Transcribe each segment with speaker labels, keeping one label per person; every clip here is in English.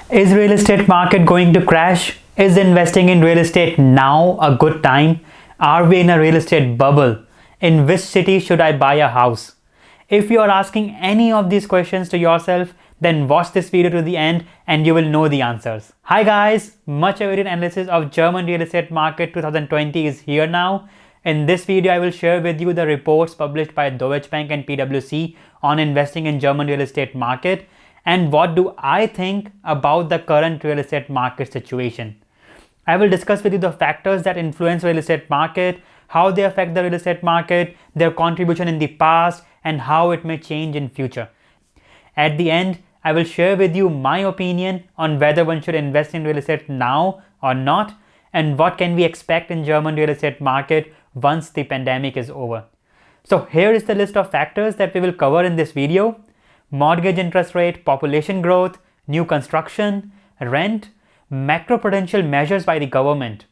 Speaker 1: Is real estate market going to crash? Is investing in real estate now a good time? Are we in a real estate bubble? In which city should I buy a house? If you are asking any of these questions to yourself, then watch this video to the end and you will know the answers. Hi guys, much awaited analysis of German real estate market 2020 is here now. In this video, I will share with you the reports published by Deutsche Bank and PWC on investing in German real estate market and what do I think about the current real estate market situation. I will discuss with you the factors that influence real estate market, how they affect the real estate market, their contribution in the past, and how it may change in future. At the end, I will share with you my opinion on whether one should invest in real estate now or not, and what can we expect in German real estate market once the pandemic is over. So here is the list of factors that we will cover in this video: mortgage interest rate, population growth, new construction, rent, macroprudential measures by the government,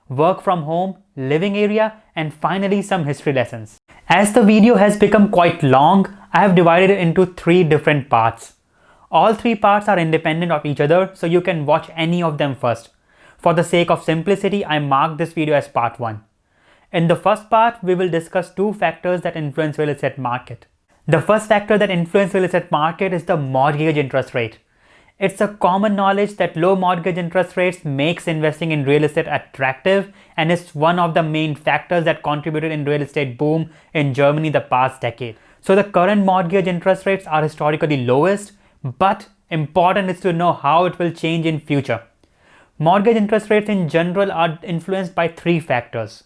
Speaker 1: work from home, living area, and finally some history lessons. As the video has become quite long, I have divided it into 3 different parts. All 3 parts are independent of each other, so you can watch any of them first. For the sake of simplicity, I marked this video as part 1. In the first part, we will discuss 2 factors that influence real estate market. The first factor that influences real estate market is the mortgage interest rate. It's a common knowledge that low mortgage interest rates makes investing in real estate attractive, and is one of the main factors that contributed in real estate boom in Germany the past decade. So the current mortgage interest rates are historically lowest, but important is to know how it will change in future. Mortgage interest rates in general are influenced by 3 factors: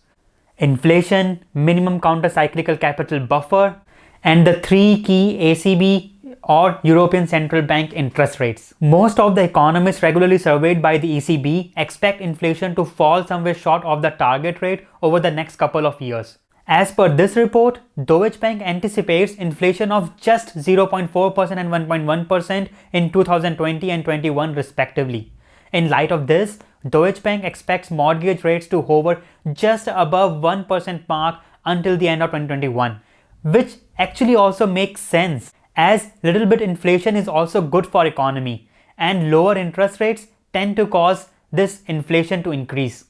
Speaker 1: inflation, minimum counter-cyclical capital buffer, and the 3 key ECB or European Central Bank interest rates. Most of the economists regularly surveyed by the ECB expect inflation to fall somewhere short of the target rate over the next couple of years. As per this report, Deutsche Bank anticipates inflation of just 0.4% and 1.1% in 2020 and 21 respectively. In light of this, Deutsche Bank expects mortgage rates to hover just above 1% mark until the end of 2021. Which actually also makes sense, as little bit inflation is also good for economy, and lower interest rates tend to cause this inflation to increase.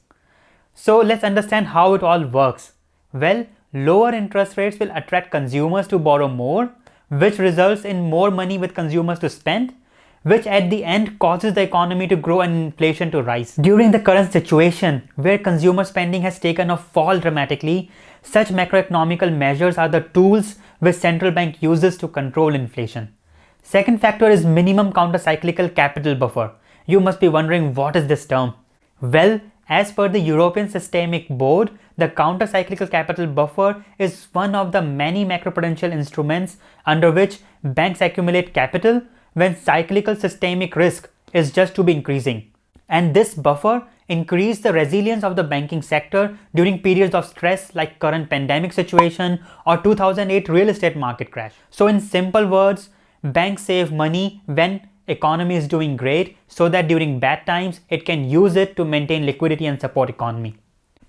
Speaker 1: So let's understand how it all works. Well, lower interest rates will attract consumers to borrow more, which results in more money with consumers to spend, which at the end causes the economy to grow and inflation to rise. During the current situation, where consumer spending has taken a fall dramatically, such macroeconomical measures are the tools which central bank uses to control inflation. Second factor is minimum counter-cyclical capital buffer. You must be wondering, what is this term? Well, as per the European Systemic Board, the counter-cyclical capital buffer is one of the many macroprudential instruments under which banks accumulate capital when cyclical systemic risk is just to be increasing. And this buffer increase the resilience of the banking sector during periods of stress like current pandemic situation or 2008 real estate market crash. So in simple words, banks save money when economy is doing great so that during bad times it can use it to maintain liquidity and support economy.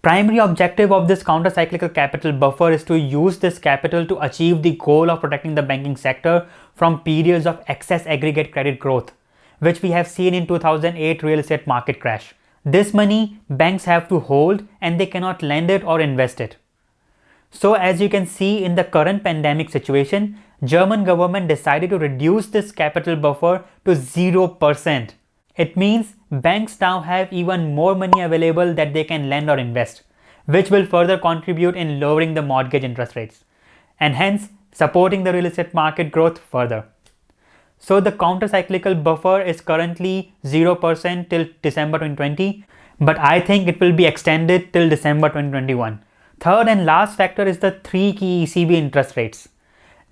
Speaker 1: Primary objective of this counter-cyclical capital buffer is to use this capital to achieve the goal of protecting the banking sector from periods of excess aggregate credit growth, which we have seen in 2008 real estate market crash. This money banks have to hold and they cannot lend it or invest it. So as you can see in the current pandemic situation, German government decided to reduce this capital buffer to 0%. It means banks now have even more money available that they can lend or invest, which will further contribute in lowering the mortgage interest rates and hence supporting the real estate market growth further. So the counter-cyclical buffer is currently 0% till December 2020, but I think it will be extended till December 2021. Third and last factor is the 3 key ECB interest rates: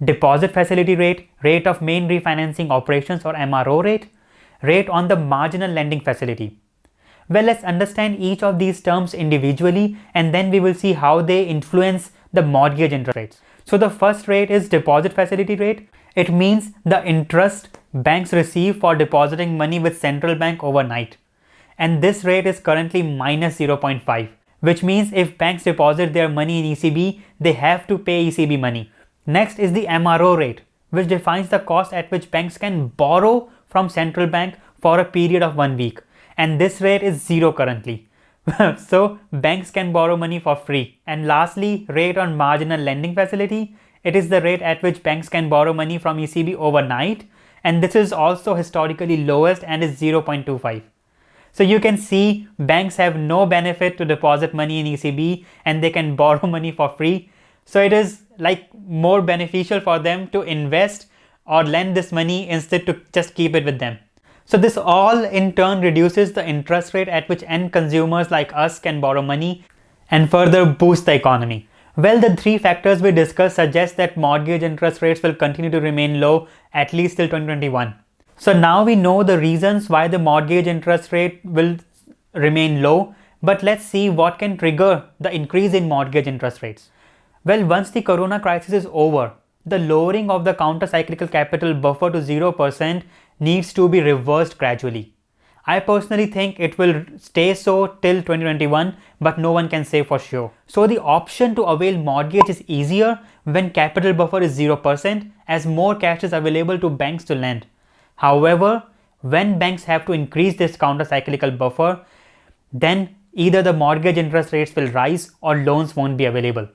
Speaker 1: deposit facility rate, rate of main refinancing operations or MRO rate, rate on the marginal lending facility. Well, let's understand each of these terms individually and then we will see how they influence the mortgage interest rates. So the first rate is deposit facility rate. It means the interest banks receive for depositing money with central bank overnight. And this rate is currently minus 0.5, which means if banks deposit their money in ECB, they have to pay ECB money. Next is the MRO rate, which defines the cost at which banks can borrow from central bank for a period of 1 week, and this rate is 0 currently. So banks can borrow money for free. And lastly, rate on marginal lending facility. It is the rate at which banks can borrow money from ECB overnight, and this is also historically lowest and is 0.25. So you can see banks have no benefit to deposit money in ECB and they can borrow money for free. So it is like more beneficial for them to invest or lend this money instead to just keep it with them. So this all in turn reduces the interest rate at which end consumers like us can borrow money and further boost the economy. Well, the three factors we discussed suggest that mortgage interest rates will continue to remain low at least till 2021. So now we know the reasons why the mortgage interest rate will remain low, but let's see what can trigger the increase in mortgage interest rates. Well, once the corona crisis is over, the lowering of the counter-cyclical capital buffer to 0% needs to be reversed gradually. I personally think it will stay so till 2021, but no one can say for sure. So the option to avail mortgage is easier when capital buffer is 0%, as more cash is available to banks to lend. However, when banks have to increase this counter-cyclical buffer, then either the mortgage interest rates will rise or loans won't be available.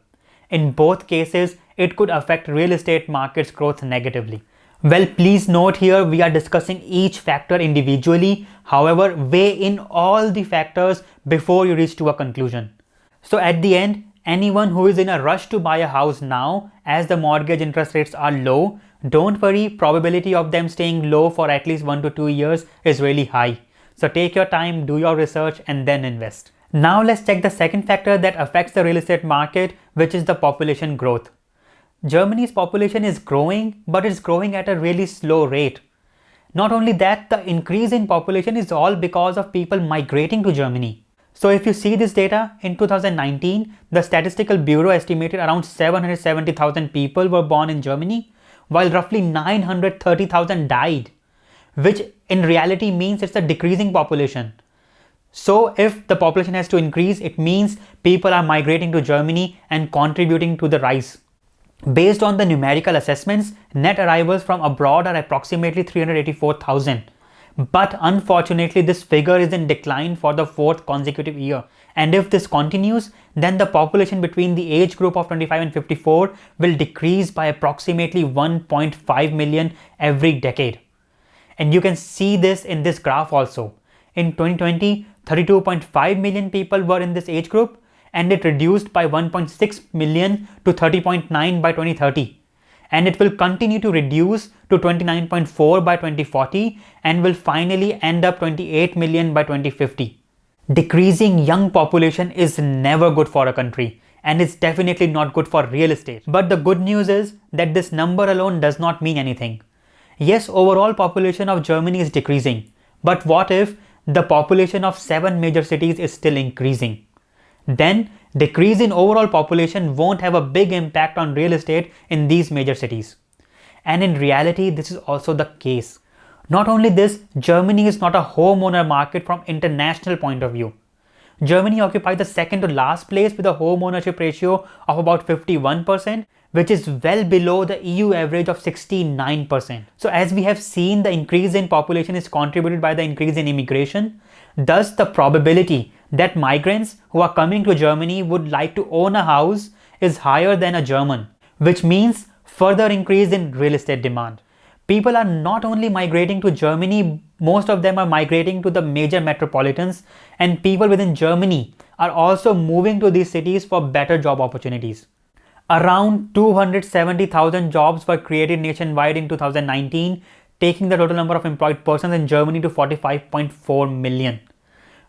Speaker 1: In both cases, it could affect real estate market's growth negatively. Well, please note here we are discussing each factor individually. However, weigh in all the factors before you reach to a conclusion. So at the end, anyone who is in a rush to buy a house now as the mortgage interest rates are low, don't worry, probability of them staying low for at least 1 to 2 years is really high. So take your time, do your research and then invest. Now let's check the second factor that affects the real estate market, which is the population growth. Germany's population is growing, but it's growing at a really slow rate. Not only that, the increase in population is all because of people migrating to Germany. So if you see this data, in 2019, the Statistical Bureau estimated around 770,000 people were born in Germany, while roughly 930,000 died, which in reality means it's a decreasing population. So if the population has to increase, it means people are migrating to Germany and contributing to the rise. Based on the numerical assessments, net arrivals from abroad are approximately 384,000. But unfortunately, this figure is in decline for the fourth consecutive year. And if this continues, then the population between the age group of 25 and 54 will decrease by approximately 1.5 million every decade. And you can see this in this graph also. In 2020, 32.5 million people were in this age group, and it reduced by 1.6 million to 30.9 by 2030. And it will continue to reduce to 29.4 by 2040 and will finally end up 28 million by 2050. Decreasing young population is never good for a country, and it's definitely not good for real estate. But the good news is that this number alone does not mean anything. Yes, overall population of Germany is decreasing, but what if the population of 7 major cities is still increasing? Then decrease in overall population won't have a big impact on real estate in these major cities. And in reality, this is also the case. Not only this, Germany is not a homeowner market from international point of view. Germany occupies the second to last place with a home ownership ratio of about 51%, which is well below the EU average of 69%. So as we have seen, the increase in population is contributed by the increase in immigration. Thus, the probability that migrants who are coming to Germany would like to own a house is higher than a German, which means further increase in real estate demand. People are not only migrating to Germany, most of them are migrating to the major metropolitans, and people within Germany are also moving to these cities for better job opportunities. Around 270,000 jobs were created nationwide in 2019, taking the total number of employed persons in Germany to 45.4 million.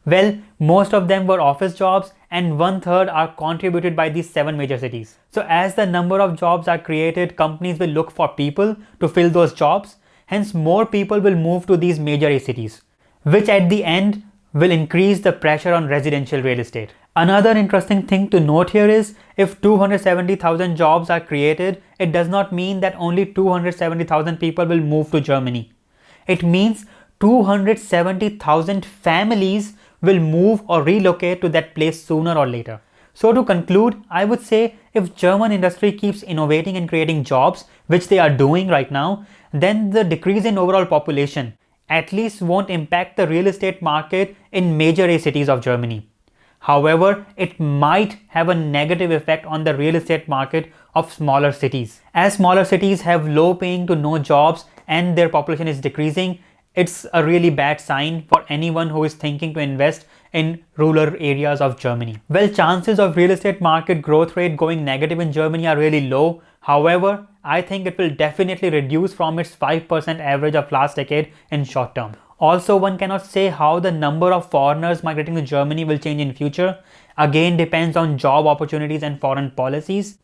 Speaker 1: Well, most of them were office jobs, and 1/3 are contributed by these 7 major cities. So as the number of jobs are created, companies will look for people to fill those jobs. Hence, more people will move to these major cities, which at the end will increase the pressure on residential real estate. Another interesting thing to note here is, if 270,000 jobs are created, it does not mean that only 270,000 people will move to Germany. It means 270,000 families will move or relocate to that place sooner or later. So to conclude, I would say if German industry keeps innovating and creating jobs, which they are doing right now, then the decrease in overall population at least won't impact the real estate market in major A cities of Germany. However, it might have a negative effect on the real estate market of smaller cities. As smaller cities have low paying to no jobs and their population is decreasing, it's a really bad sign for anyone who is thinking to invest in rural areas of Germany. Well, chances of real estate market growth rate going negative in Germany are really low. However, I think it will definitely reduce from its 5% average of last decade in short term. Also, one cannot say how the number of foreigners migrating to Germany will change in future. Again, depends on job opportunities and foreign policies.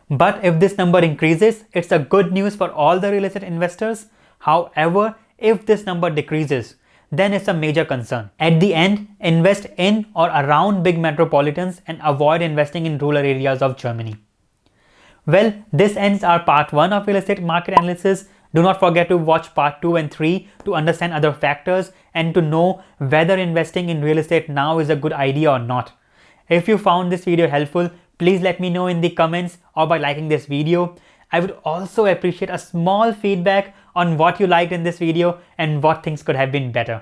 Speaker 1: But if this number increases, it's a good news for all the real estate investors. However, if this number decreases, then it's a major concern. At the end, invest in or around big metropolitans and avoid investing in rural areas of Germany. Well, this ends our part 1 of real estate market analysis. Do not forget to watch part 2 and 3 to understand other factors and to know whether investing in real estate now is a good idea or not. If you found this video helpful, please let me know in the comments or by liking this video. I would also appreciate a small feedback on what you liked in this video and what things could have been better.